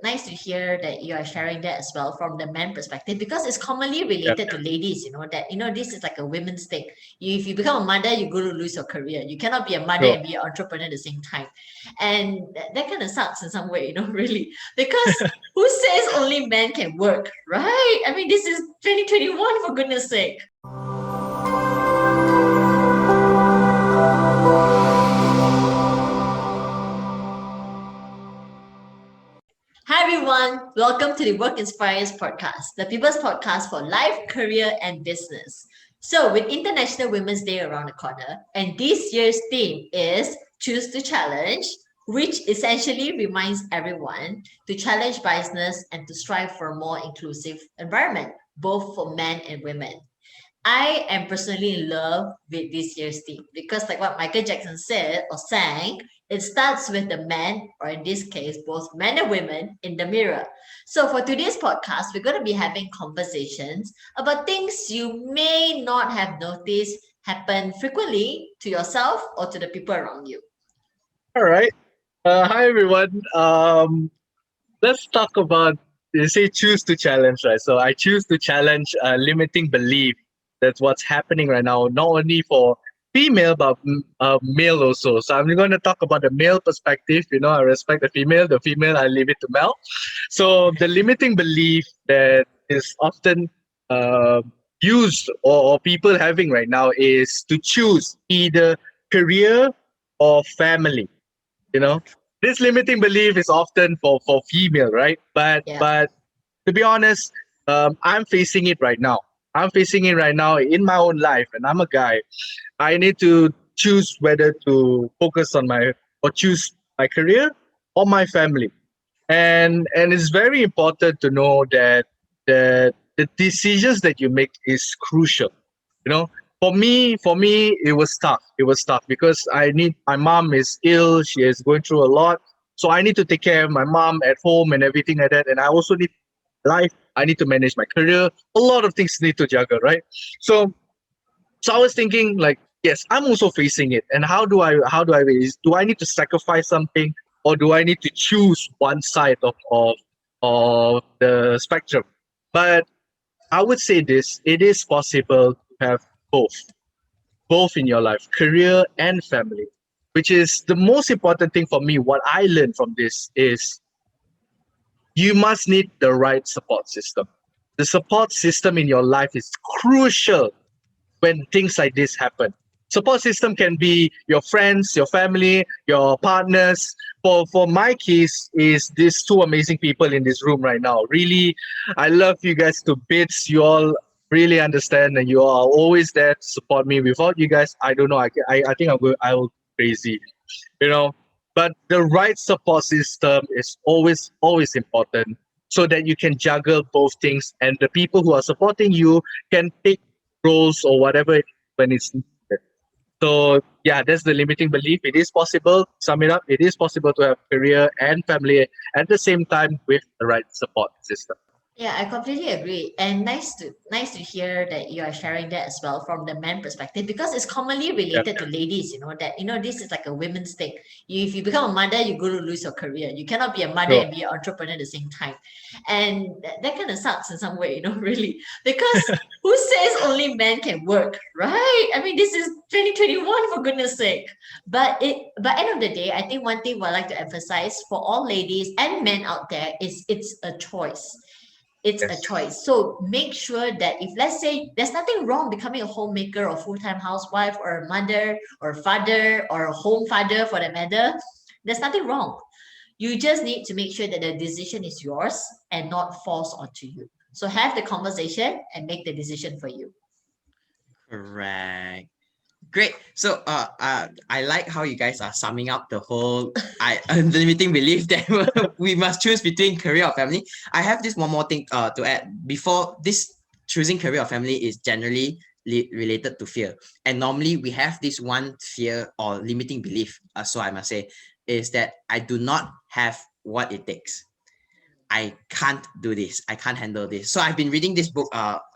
nice to hear that you are sharing that as well from the man perspective because it's commonly Yep. related to ladies, that this is like a women's thing. If you become a mother, you're going to lose your career. You cannot be a mother Sure. and be an entrepreneur at the same time. And that kind of sucks in some way, really. Because who says only men can work, right? I mean, this is 2021, for goodness sake. Hi everyone, welcome to the Work Inspires podcast, the people's podcast for life, career, and business. So, with International Women's Day around the corner, and this year's theme is Choose to Challenge, which essentially reminds everyone to challenge biasness and to strive for a more inclusive environment, both for men and women. I am personally in love with this year's theme because, like what Michael Jackson said or sang, it starts with the man, or in this case, both men and women, in the mirror. So, for today's podcast, we're going to be having conversations about things you may not have noticed happen frequently to yourself or to the people around you. All right. Hi everyone. Let's talk about, you say choose to challenge, right? So I choose to challenge limiting belief. That's what's happening right now, not only for female but male also. So I'm going to talk about the male perspective. I respect the female I leave it to Mel. So the limiting belief that is often uh, used, or people having right now, is to choose either career or family. you know this limiting belief is often for female, right? but Yeah. but to be honest, I'm facing it right now in my own life, and I'm a guy. I need to choose whether to focus on my or choose my career or my family. And it's very important to know that the decisions that you make is crucial. For me it was tough because my mom is ill. She is going through a lot, so I need to take care of my mom at home and everything like that. And I also need life. I need to manage my career. A lot of things need to juggle, right? So so I was thinking, like, yes, I'm also facing it. And do I need to sacrifice something, or do I need to choose one side of the spectrum? But I would say this: it is possible to have both in your life, career and family. Which is the most important thing for me. What I learned from this is you must need the right support system. The support system in your life is crucial when things like this happen. Support system can be your friends, your family, your partners. For my case, is these two amazing people in this room right now. Really, I love you guys to bits. You all really understand, and you are always there to support me. Without you guys, I don't know. I think I will go crazy. You know, but the right support system is always important, so that you can juggle both things, and the people who are supporting you can take roles or whatever when it's needed. So yeah, that's the limiting belief. It is possible. Sum it up. It is possible to have career and family at the same time with the right support system. Yeah, I completely agree. And nice to hear that you are sharing that as well from the man perspective because it's commonly Yep. related to ladies, that this is like a women's thing. If you become a mother, you're going to lose your career. You cannot be a mother Sure. and be an entrepreneur at the same time. And that kind of sucks in some way, really. Because who says only men can work, right? I mean, this is 2021, for goodness sake. But end of the day, I think one thing I'd like to emphasize for all ladies and men out there is it's a choice. It's a Yes. choice. So make sure that if, let's say, there's nothing wrong becoming a homemaker or full-time housewife or a mother or father or a home father for that matter, there's nothing wrong. You just need to make sure that the decision is yours and not forced onto you. So have the conversation and make the decision for you. Correct. Great. So, I like how you guys are summing up the whole limiting belief that we must choose between career or family. I have this one more thing to add. Before this, choosing career or family is generally related to fear, and normally we have this one fear or limiting belief. So I must say is that I do not have what it takes. I can't do this. I can't handle this. So I've been reading this book.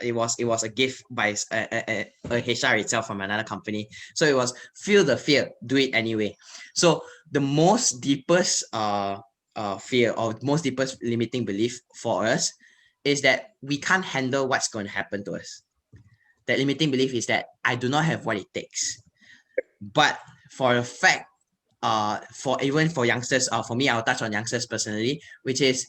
It was a gift by a HR itself from another company. So it was feel the fear, do it anyway. So the most deepest fear or most people's limiting belief for us is that we can't handle what's going to happen to us. That limiting belief is that I do not have what it takes. But for a fact, for even for youngsters, for me, I'll touch on youngsters personally, which is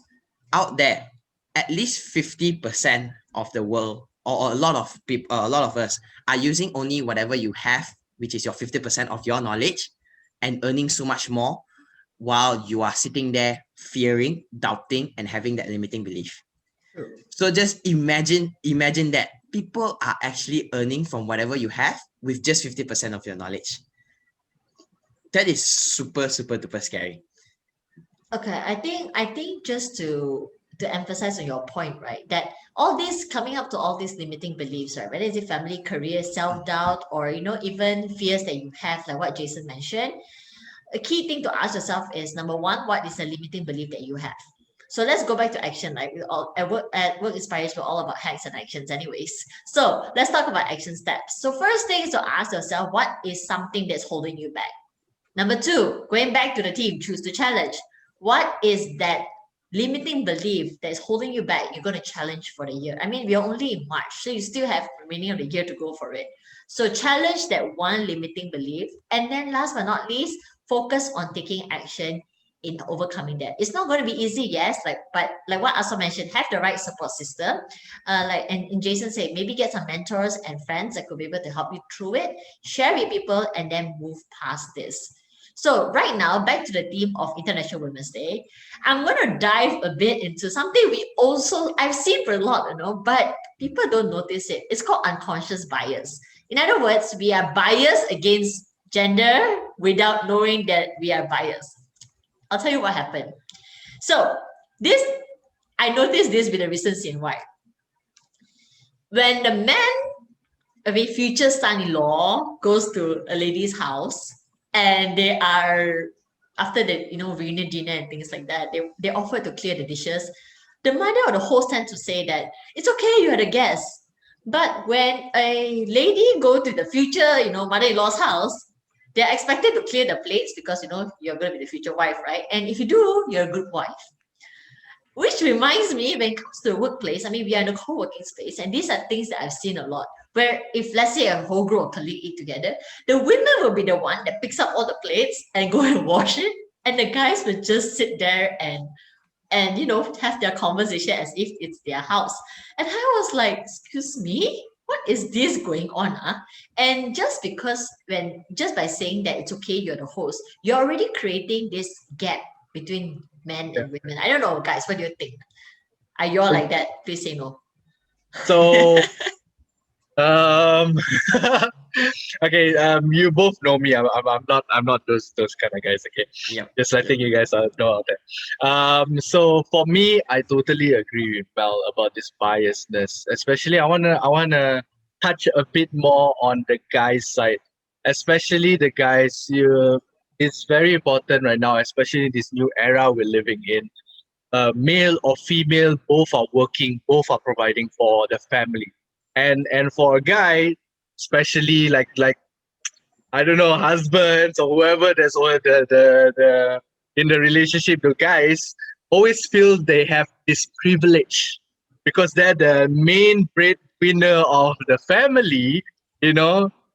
out there, at least 50% of the world, or a lot of people, a lot of us are using only whatever you have, which is your 50% of your knowledge, and earning so much more while you are sitting there fearing, doubting, and having that limiting belief. So just imagine that people are actually earning from whatever you have with just 50% of your knowledge. That is super, super duper scary. Okay, I think just to emphasize on your point, right? That all this coming up to all these limiting beliefs, right? Whether it's a family, career, self-doubt, or even fears that you have, like what Jason mentioned. A key thing to ask yourself is number one, what is the limiting belief that you have? So let's go back to action. Like we all at work inspires, we're all about hacks and actions, anyways. So let's talk about action steps. So first thing is to ask yourself, what is something that's holding you back? Number two, going back to the team, choose to challenge. What is that limiting belief that is holding you back? You're going to challenge for the year. I mean, we're only in March, so you still have the remaining of the year to go for it. So challenge that one limiting belief. And then last but not least, focus on taking action in overcoming that. It's not going to be easy, yes, but like what Asa mentioned, have the right support system. And Jason said, maybe get some mentors and friends that could be able to help you through it, share with people, and then move past this. So right now, back to the theme of International Women's Day, I'm going to dive a bit into something I've seen for a lot, but people don't notice it. It's called unconscious bias. In other words, we are biased against gender without knowing that we are biased. I'll tell you what happened. So I noticed this with the recent scene. Why? When the man, future son-in-law, goes to a lady's house, and they are after the reunion dinner and things like that, they offer to clear the dishes. The mother or the host tend to say that it's okay, you are the guest. But when a lady go to the future mother-in-law's house, they're expected to clear the plates because you're going to be the future wife, right? And if you do, you're a good wife. Which reminds me, when it comes to the workplace, I mean, we are in a co-working space, and these are things that I've seen a lot. Where if let's say a whole group of colleagues eat together, the women will be the one that picks up all the plates and go and wash it, and the guys will just sit there and have their conversation as if it's their house. And I was like, excuse me, what is this going on? And just by saying that it's okay, you're the host, you're already creating this gap between men and women. I don't know, guys, what do you think? Are you all like that? Please say no. So, okay, you both know me. I'm not those kind of guys. Okay, Yep. just letting you guys know out there. So for me, I totally agree with Mel about this biasness. Especially, I wanna touch a bit more on the guys' side, especially the guys. It's very important right now, especially this new era we're living in. Male or female, both are working, both are providing for the family, and for a guy, especially like I don't know, husbands or whoever that's all the in the relationship, the guys always feel they have this privilege because they're the main breadwinner of the family.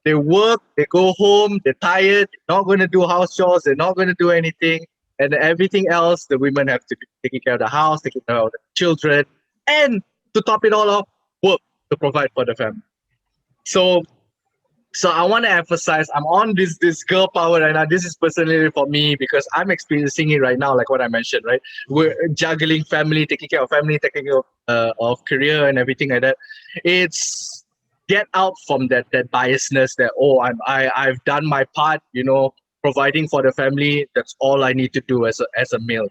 They work, they go home, they're tired, they're not going to do house chores, they're not going to do anything, and everything else the women have to be taking care of the house, taking care of the children, and to top it all off, work to provide for the family. So I want to emphasize I'm on this girl power right now. This is personally for me because I'm experiencing it right now, like what I mentioned, right? We're juggling family, taking care of family, taking care of career and everything like that. It's get out from that biasness that I've done my part, providing for the family. That's all I need to do as a male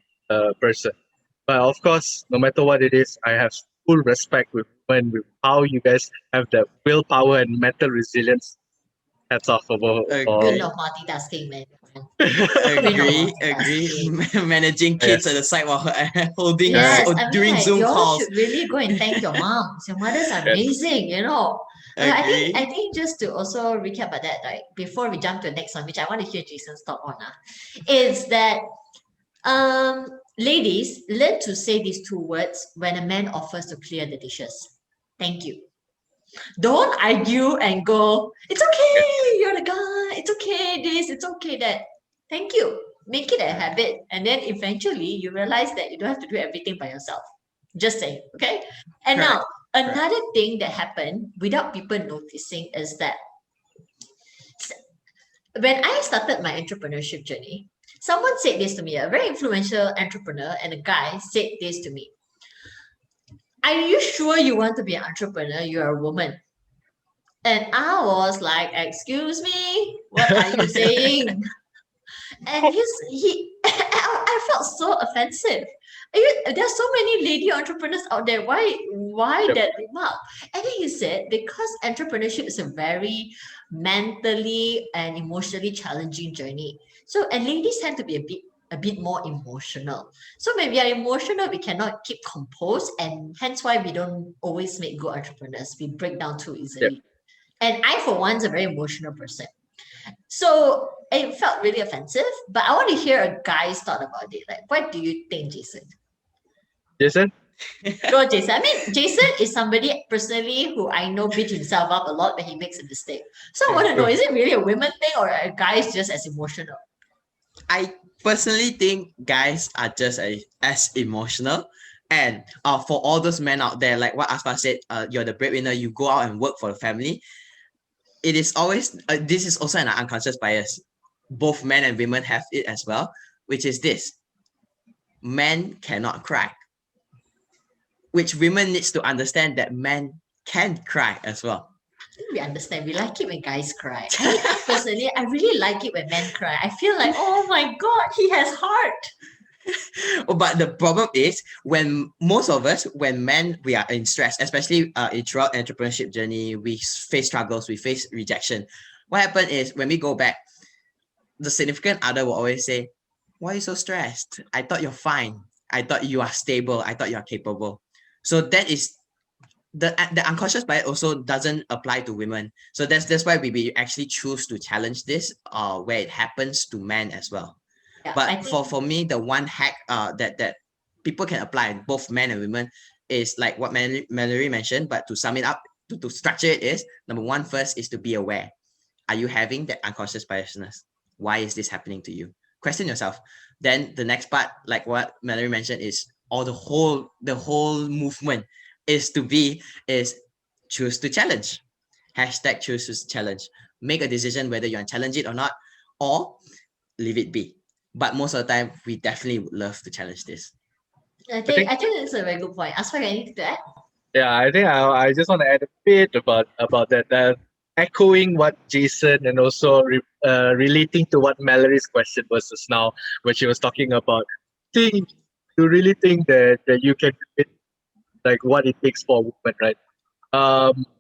person. But of course, no matter what it is, I have full respect with how you guys have the willpower and mental resilience. Hats off for Queen of multitasking, man. Agree. Managing kids at the side while holding Yes, or I mean, doing like, Zoom y'all calls. should really go and thank your moms. Your mothers are amazing, I think just to also recap about that, like before we jump to the next one, which I want to hear Jason's thought on, is that Ladies, learn to say these two words when a man offers to clear the dishes. Thank you. Don't argue and go, it's okay, you're the guy, it's okay, this, it's okay, that. Thank you. Make it a habit. And then eventually you realize that you don't have to do everything by yourself. Just saying, okay? And Correct. now, another thing that happened without people noticing is that when I started my entrepreneurship journey, someone said this to me, a very influential entrepreneur and a guy said this to me. Are you sure you want to be an entrepreneur? You're a woman. And I was like, excuse me, what are you saying? And I felt so offensive. There's so many lady entrepreneurs out there. Why Yep. that remark? And then he said, because entrepreneurship is a very mentally and emotionally challenging journey. So, and ladies tend to be a bit more emotional. So when we are emotional, we cannot keep composed, and hence why we don't always make good entrepreneurs. We break down too Yep. easily. And I, for one, is a very emotional person. So it felt really offensive, but I want to hear a guy's thought about it. Like, what do you think, Jason? Jason? Go, Jason. I mean, Jason is somebody personally who I know beat himself up a lot when he makes a mistake. So I want to know, is it really a women thing or a guy's just as emotional? I personally think guys are just as emotional. And for all those men out there, like what Aspa said, you're the breadwinner, you go out and work for the family. It is always, this is also an unconscious bias. Both men and women have it as well, which is this: men cannot cry, which women needs to understand that men can cry as well. We understand. We like it when guys cry. I personally, I really like it when men cry. I feel like, oh my God, he has heart. But the problem is when most of us, when men, we are in stress, especially throughout entrepreneurship journey, we face struggles, we face rejection. What happened is when we go back, the significant other will always say, "Why are you so stressed? I thought you're fine. I thought you are stable. I thought you are capable." So that is the unconscious bias also doesn't apply to women. So that's why we actually choose to challenge this where it happens to men as well. Yeah, I But think for me, the one hack that people can apply, both men and women, is like what Mallory mentioned. But to sum it up, to structure it is, number one, first is to be aware. Are you having that unconscious biasness? Why is this happening to you? Question yourself. Then the next part, like what Mallory mentioned, is or the whole movement is choose to challenge. Hashtag choose to challenge. Make a decision whether you want to challenge it or not, or leave it be. But most of the time, we definitely would love to challenge this. I I think think I think it's a very good point. Ask for anything to add. yeah, I think I just want to add a bit about that. Echoing what Jason and also relating to what Mallory's question was just now, when she was talking about, think you really think that you can do it, like what it takes for a woman, right?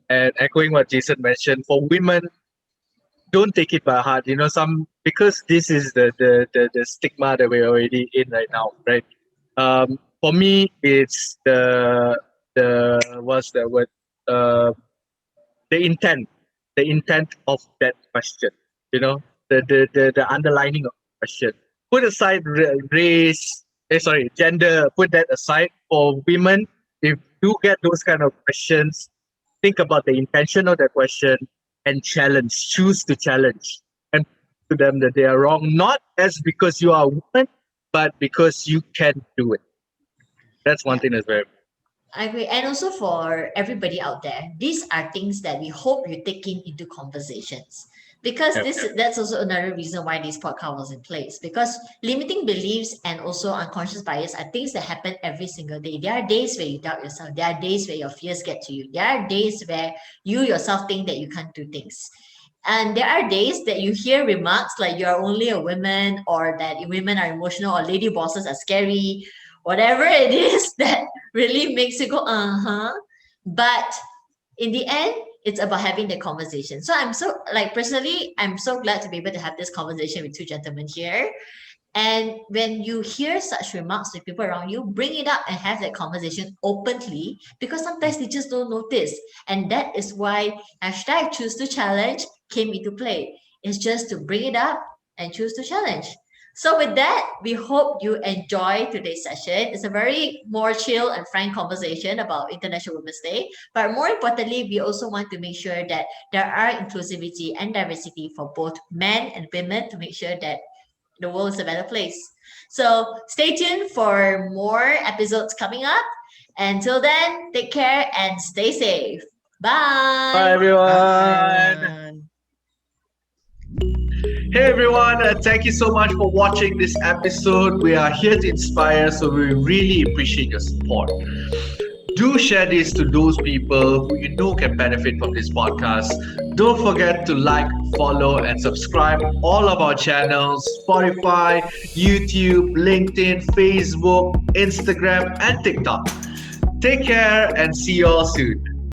And echoing what Jason mentioned, for women, don't take it by heart. You know, because this is the stigma that we're already in right now, right? For me, it's the what's the word? Uh, the intent, the intent of that question. You know, the underlining of the question. Put aside race, gender. Put that aside. For women, if you get those kind of questions, think about the intention of that question and challenge. Choose to challenge and prove to them that they are wrong, not as because you are a woman, but because you can do it. That's one Yeah, thing that's very. I agree. And also for everybody out there, these are things that we hope you take into conversations. Because Yep. that's also another reason why this podcast was in place. Because limiting beliefs and also unconscious bias are things that happen every single day. There are days where you doubt yourself. There are days where your fears get to you. There are days where you yourself think that you can't do things. And there are days that you hear remarks like you're only a woman, or that women are emotional, or lady bosses are scary, whatever it is that really makes you go, uh-huh. But in the end, it's about having the conversation. So I'm so, like, personally, I'm so glad to be able to have this conversation with two gentlemen here. And when you hear such remarks with people around you, bring it up and have that conversation openly, because sometimes they just don't notice. And that is why hashtag choose to challenge came into play. It's just to bring it up and choose to challenge. So with that, we hope you enjoy today's session. It's a very more chill and frank conversation about International Women's Day. But more importantly, we also want to make sure that there are inclusivity and diversity for both men and women to make sure that the world is a better place. So stay tuned for more episodes coming up. Until then, take care and stay safe. Bye, Bye. everyone. And Hey everyone, thank you so much for watching this episode. We are here to inspire, so we really appreciate your support. Do share this to those people who you know can benefit from this podcast. Don't forget to like, follow, and subscribe all of our channels: Spotify, YouTube, LinkedIn, Facebook, Instagram, and TikTok. Take care and see you all soon.